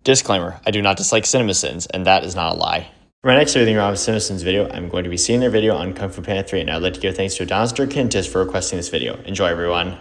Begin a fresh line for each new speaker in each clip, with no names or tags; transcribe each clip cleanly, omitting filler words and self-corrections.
Disclaimer, I do not dislike CinemaSins, and that is not a lie. For my next Everything Wrong with CinemaSins video, I'm going to be seeing their video on Kung Fu Panda 3, and I'd like to give thanks to Adonis Durkintis for requesting this video. Enjoy, everyone.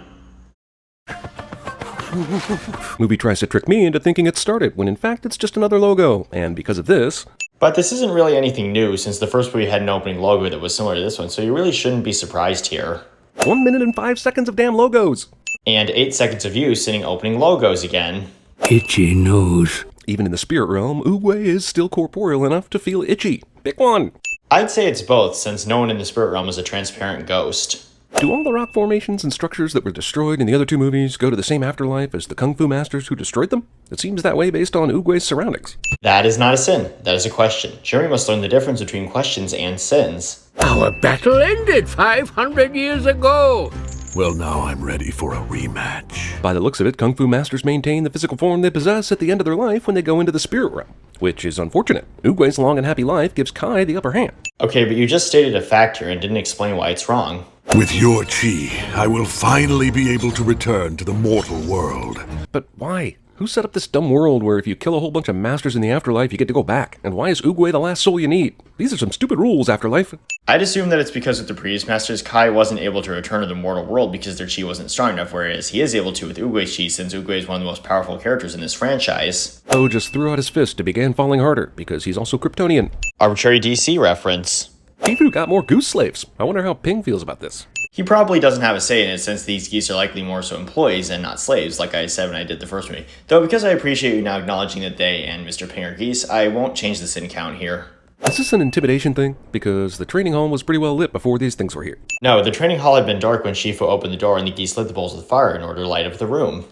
Movie tries to trick me into thinking it started, when in fact it's just another logo, and because of this...
But this isn't really anything new, since the first movie had an opening logo that was similar to this one, so you really shouldn't be surprised here.
1 minute and 5 seconds of damn logos!
And 8 seconds of you sitting opening logos again.
Itchy nose.
Even in the spirit realm, Oogway is still corporeal enough to feel itchy. Pick one!
I'd say it's both, since no one in the spirit realm is a transparent ghost.
Do all the rock formations and structures that were destroyed in the other two movies go to the same afterlife as the Kung Fu masters who destroyed them? It seems that way based on Oogway's surroundings.
That is not a sin. That is a question. Jeremy must learn the difference between questions and sins.
Our battle ended 500 years ago. Well, now I'm ready for a rematch.
By the looks of it, Kung Fu masters maintain the physical form they possess at the end of their life when they go into the spirit realm, which is unfortunate. Oogway's long and happy life gives Kai the upper hand.
Okay, but you just stated a fact here and didn't explain why it's wrong.
With your chi, I will finally be able to return to the mortal world.
But why? Who set up this dumb world where if you kill a whole bunch of masters in the afterlife, you get to go back? And why is Oogway the last soul you need? These are some stupid rules, Afterlife.
I'd assume that it's because with the previous masters, Kai wasn't able to return to the mortal world because their chi wasn't strong enough, whereas he is able to with Oogway's chi since Oogway is one of the most powerful characters in this franchise.
Oh, just threw out his fist and began falling harder, because he's also Kryptonian.
Arbitrary DC reference.
Shifu got more goose slaves. I wonder how Ping feels about this.
He probably doesn't have a say in it since these geese are likely more so employees and not slaves, like I said when I did the first movie. Though because I appreciate you now acknowledging that they and Mr. Ping are geese, I won't change the sin count here.
Is this an intimidation thing? Because the training hall was pretty well lit before these things were here.
No, the training hall had been dark when Shifu opened the door and the geese lit the bowls with fire in order to light up the room.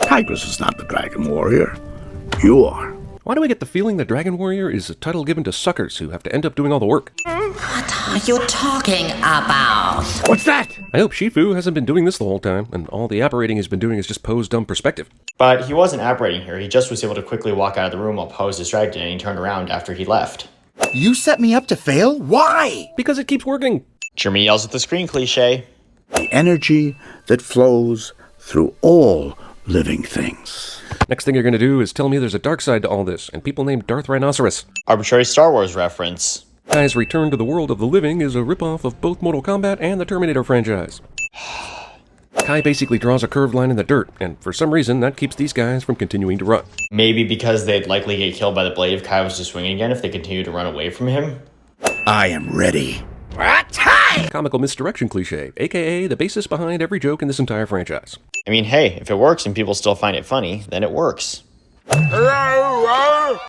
Tigress is not the Dragon Warrior. You are.
Why do I get the feeling that Dragon Warrior is a title given to suckers who have to end up doing all the work?
What are you talking about?
What's that?
I hope Shifu hasn't been doing this the whole time, and all the apparating he's been doing is just Poe's dumb perspective.
But he wasn't apparating here, he just was able to quickly walk out of the room while Poe was distracted and he turned around after he left.
You set me up to fail? Why?
Because it keeps working.
Jeremy yells at the screen cliche.
The energy that flows through all living things.
Next thing you're gonna do is tell me there's a dark side to all this, and people named Darth Rhinoceros.
Arbitrary Star Wars reference.
Kai's return to the world of the living is a ripoff of both Mortal Kombat and the Terminator franchise. Kai basically draws a curved line in the dirt, and for some reason that keeps these guys from continuing to run.
Maybe because they'd likely get killed by the blade if Kai was to swing again if they continued to run away from him?
I am ready.
Comical misdirection cliche, aka the basis behind every joke in this entire franchise.
I mean, hey, if it works and people still find it funny, then it works.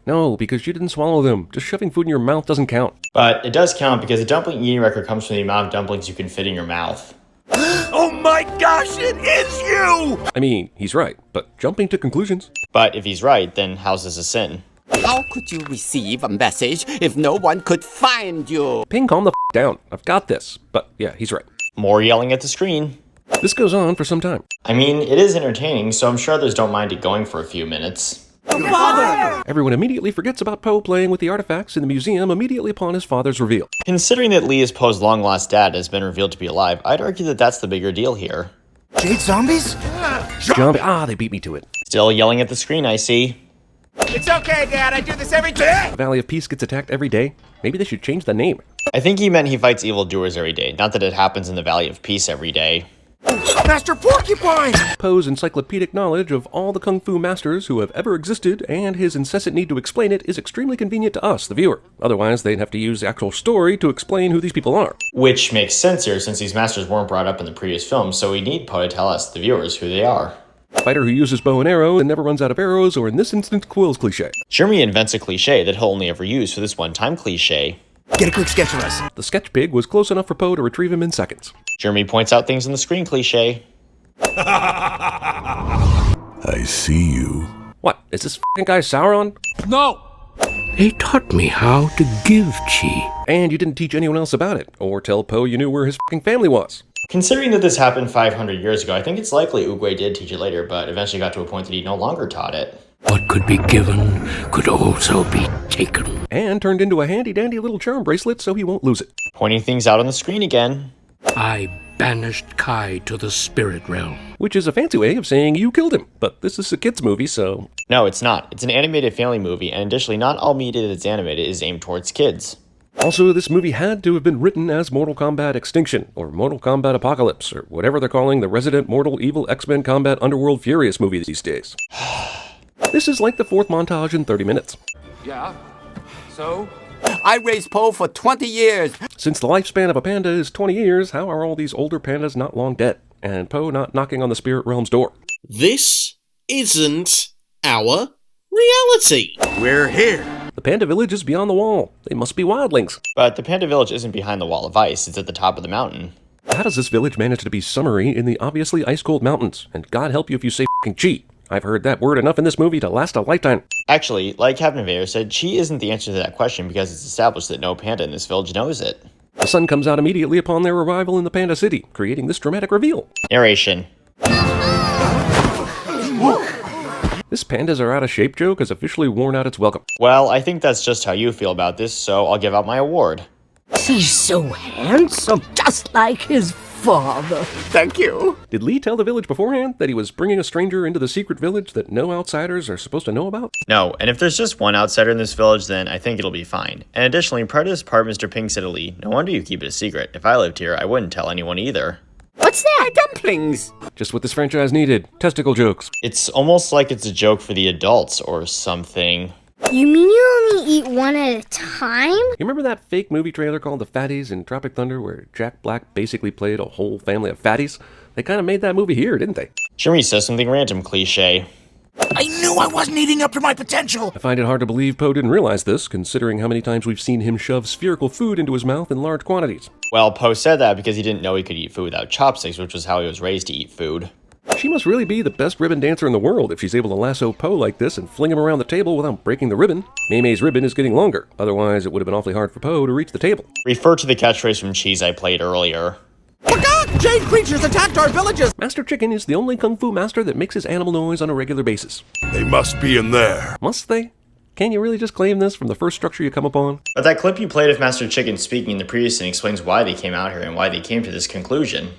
No, because you didn't swallow them. Just shoving food in your mouth doesn't count.
But it does count because the dumpling eating record comes from the amount of dumplings you can fit in your mouth.
Oh my gosh, it is you!
I mean, he's right, but jumping to conclusions.
But if he's right, then how's this a sin?
How could you receive a message if no one could find you?
Ping, calm the down. I've got this. But yeah, he's right.
More yelling at the screen.
This goes on for some time.
I mean, it is entertaining, so I'm sure others don't mind it going for a few minutes.
Father!
Everyone immediately forgets about Poe playing with the artifacts in the museum immediately upon his father's reveal.
Considering that Lee is Poe's long-lost dad has been revealed to be alive, I'd argue that that's the bigger deal here.
Jade zombies?
They beat me to it.
Still yelling at the screen, I see.
It's okay, Dad, I do this every day!
The Valley of Peace gets attacked every day. Maybe they should change the name.
I think he meant he fights evildoers every day, not that it happens in the Valley of Peace every day.
Master Porcupine!
Poe's encyclopedic knowledge of all the Kung Fu masters who have ever existed and his incessant need to explain it is extremely convenient to us, the viewer. Otherwise, they'd have to use the actual story to explain who these people are.
Which makes sense here since these masters weren't brought up in the previous film, so we need Poe to tell us, the viewers, who they are.
Fighter who uses bow and arrow and never runs out of arrows, or in this instance, quills cliche.
Jeremy invents a cliche that he'll only ever use for this one-time cliche.
Get a quick sketch of us.
The sketch pig was close enough for Poe to retrieve him in seconds.
Jeremy points out things on the screen cliche.
I see you.
What, is this f***ing guy Sauron?
No!
They taught me how to give chi.
And you didn't teach anyone else about it, or tell Poe you knew where his f***ing family was.
Considering that this happened 500 years ago, I think it's likely Oogway did teach it later, but eventually got to a point that he no longer taught it.
What could be given could also be taken.
And turned into a handy-dandy little charm bracelet so he won't lose it.
Pointing things out on the screen again.
I banished Kai to the spirit realm.
Which is a fancy way of saying you killed him. But this is a kid's movie, so...
No, it's not. It's an animated family movie, and additionally, not all media that's animated is aimed towards kids.
Also, this movie had to have been written as Mortal Kombat Extinction, or Mortal Kombat Apocalypse, or whatever they're calling the Resident Mortal Evil X-Men Combat Underworld Furious movie these days. This is like the fourth montage in 30 minutes.
Yeah? So? I raised Po for 20 years.
Since the lifespan of a panda is 20 years, how are all these older pandas not long dead? And Po not knocking on the spirit realm's door?
This isn't our reality.
We're here.
The panda village is beyond the wall. They must be wildlings.
But the Panda Village isn't behind the wall of ice, it's at the top of the mountain.
How does this village manage to be summery in the obviously ice-cold mountains? And God help you if you say f***ing chi. I've heard that word enough in this movie to last a lifetime.
Actually, like Captain Vader said, chi isn't the answer to that question because it's established that no panda in this village knows it.
The sun comes out immediately upon their arrival in the Panda City, creating this dramatic reveal.
Narration.
This pandas are out of shape joke has officially worn out its welcome.
Well, I think that's just how you feel about this, so I'll give out my award.
He's so handsome, just like his father.
Thank you.
Did Lee tell the village beforehand that he was bringing a stranger into the secret village that no outsiders are supposed to know about?
No, and if there's just one outsider in this village, then I think it'll be fine. And additionally, prior to this part, Mr. Ping said to Lee, no wonder you keep it a secret. If I lived here, I wouldn't tell anyone either.
What's that?
Dumplings.
Just what this franchise needed. Testicle jokes.
It's almost like it's a joke for the adults or something.
You mean you only eat one at a time?
You remember that fake movie trailer called The Fatties in Tropic Thunder where Jack Black basically played a whole family of fatties? They kind of made that movie here, didn't they?
Jimmy says something random cliche.
I knew I wasn't eating up to my potential.
I find it hard to believe Po didn't realize this, considering how many times we've seen him shove spherical food into his mouth in large quantities.
Well, Poe said that because he didn't know he could eat food without chopsticks, which was how he was raised to eat food.
She must really be the best ribbon dancer in the world if she's able to lasso Po like this and fling him around the table without breaking the ribbon. May's ribbon is getting longer, otherwise it would have been awfully hard for Po to reach the table.
Refer to the catchphrase from Cheese I played earlier.
Jade creatures attacked our villages.
Master Chicken is the only kung fu master that makes his animal noise on a regular basis.
They must be in there.
Must they? Can you really just claim this from the first structure you come upon?
But that clip you played of Master Chicken speaking in the previous scene explains why they came out here and why they came to this conclusion.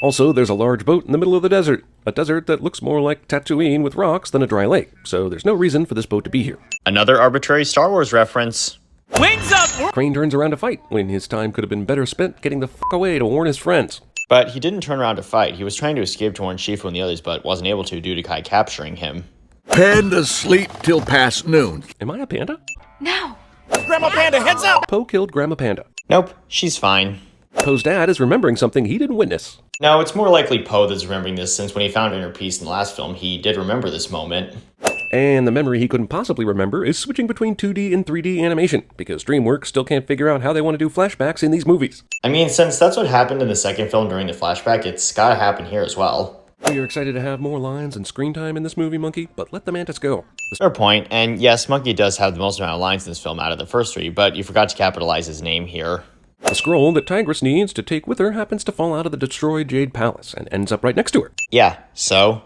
Also, there's a large boat in the middle of the desert. A desert that looks more like Tatooine with rocks than a dry lake, so there's no reason for this boat to be here.
Another arbitrary Star Wars reference.
Wings up!
Crane turns around to fight, when his time could have been better spent getting the fuck away to warn his friends.
But he didn't turn around to fight. He was trying to escape to warn Shifu and the others, but wasn't able to due to Kai capturing him.
Pandas sleep till past noon.
Am I a panda?
No.
Grandma Panda, heads up!
Po killed Grandma Panda.
Nope, she's fine.
Po's dad is remembering something he didn't witness.
No, it's more likely Poe that's remembering this, since when he found Inner Peace in the last film, he did remember this moment.
And the memory he couldn't possibly remember is switching between 2D and 3D animation, because DreamWorks still can't figure out how they want to do flashbacks in these movies.
I mean, since that's what happened in the second film during the flashback, it's gotta happen here as well.
We are excited to have more lines and screen time in this movie, Monkey, but let the mantis go.
Fair point, and yes, Monkey does have the most amount of lines in this film out of the first three, but you forgot to capitalize his name here.
The scroll that Tigress needs to take with her happens to fall out of the destroyed Jade Palace and ends up right next to her.
Yeah, so?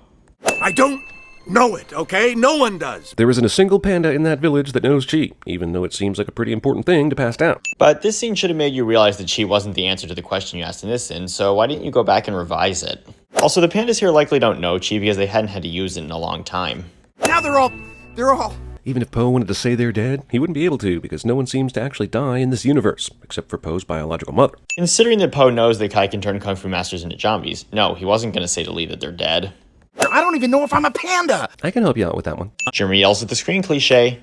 I don't know it, okay? No one does.
There isn't a single panda in that village that knows chi, even though it seems like a pretty important thing to pass down.
But this scene should have made you realize that chi wasn't the answer to the question you asked in this scene, so why didn't you go back and revise it? Also, the pandas here likely don't know chi because they hadn't had to use it in a long time.
Now they're all...
Even if Po wanted to say they're dead, he wouldn't be able to because no one seems to actually die in this universe, except for Po's biological mother.
Considering that Poe knows that Kai can turn Kung Fu Masters into zombies, no, he wasn't going to say to Lee that they're dead.
I don't even know if I'm a panda.
I can help you out with that one.
Jeremy yells at the screen cliche.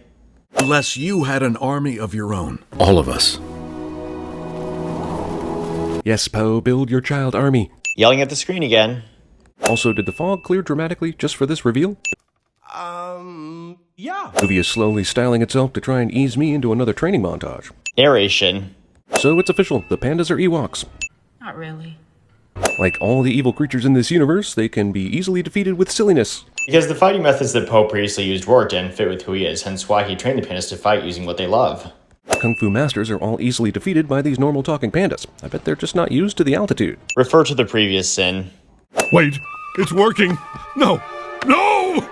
Unless you had an army of your own. All of us.
Yes, Po, build your child army.
Yelling at the screen again.
Also, did the fog clear dramatically just for this reveal?
Yeah.
The movie is slowly styling itself to try and ease me into another training montage.
Narration.
So it's official, the pandas are Ewoks.
Not really.
Like all the evil creatures in this universe, they can be easily defeated with silliness.
Because the fighting methods that Poe previously used worked and fit with who he is, hence why he trained the pandas to fight using what they love.
Kung Fu masters are all easily defeated by these normal talking pandas. I bet they're just not used to the altitude.
Refer to the previous sin.
Wait, it's working. No, no!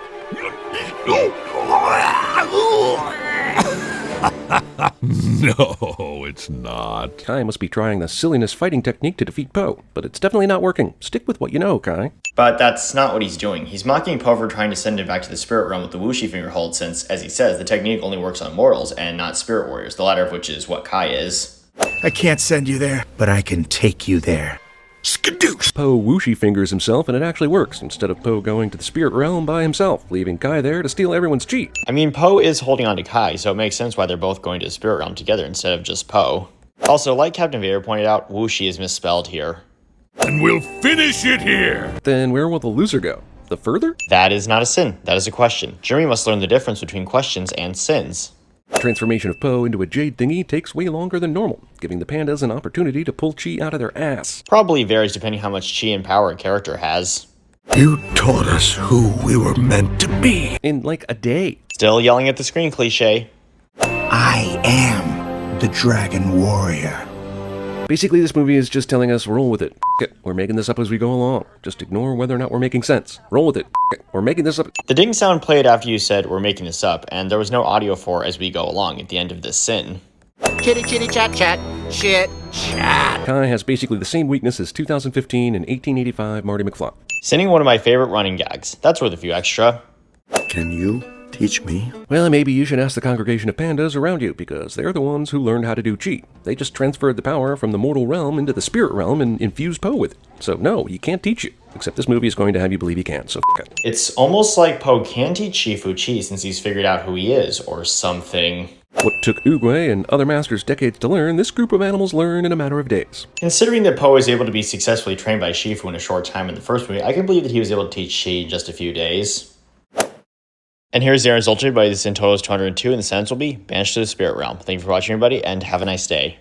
No,
No, it's not.
Kai must be trying the silliness fighting technique to defeat Po, but it's definitely not working. Stick with what you know, Kai.
But that's not what he's doing. He's mocking Po for trying to send him back to the spirit realm with the Wuxi finger hold since, as he says, the technique only works on mortals and not spirit warriors, the latter of which is what Kai is.
I can't send you there, but I can take you there. Skadoosh!
Po Wuxi fingers himself and it actually works, instead of Po going to the spirit realm by himself, leaving Kai there to steal everyone's chi.
I mean, Po is holding on to Kai, so it makes sense why they're both going to the spirit realm together instead of just Po. Also, like Captain Vader pointed out, Wuxi is misspelled here.
And we'll finish it here!
Then where will the loser go? The further?
That is not a sin, that is a question. Jeremy must learn the difference between questions and sins.
Transformation of Po into a jade thingy takes way longer than normal, giving the pandas an opportunity to pull chi out of their ass.
Probably varies depending how much chi and power a character has.
You taught us who we were meant to be.
In like a day.
Still yelling at the screen cliche.
I am the Dragon Warrior.
Basically, this movie is just telling us, roll with it. F it. We're making this up as we go along. Just ignore whether or not we're making sense. Roll with it. F it. We're making this up.
The ding sound played after you said we're making this up, and there was no audio for as we go along at the end of this sin.
Chitty chitty chat chat. Shit chat.
Kai has basically the same weakness as 2015 and 1885 Marty McFly.
Sinning one of my favorite running gags. That's worth a few extra.
Can you teach me?
Well, maybe you should ask the congregation of pandas around you, because they're the ones who learned how to do chi. They just transferred the power from the mortal realm into the spirit realm and infused Po with it. So no, he can't teach you. Except this movie is going to have you believe he can, so f it.
It's almost like Po can teach Shifu chi since he's figured out who he is, or something.
What took Oogway and other masters decades to learn, this group of animals learn in a matter of days.
Considering that Po was able to be successfully trained by Shifu in a short time in the first movie, I can believe that he was able to teach chi in just a few days. And here's the result. Everybody, this in total is 202, and the sentence will be banished to the spirit realm. Thank you for watching, everybody, and have a nice day.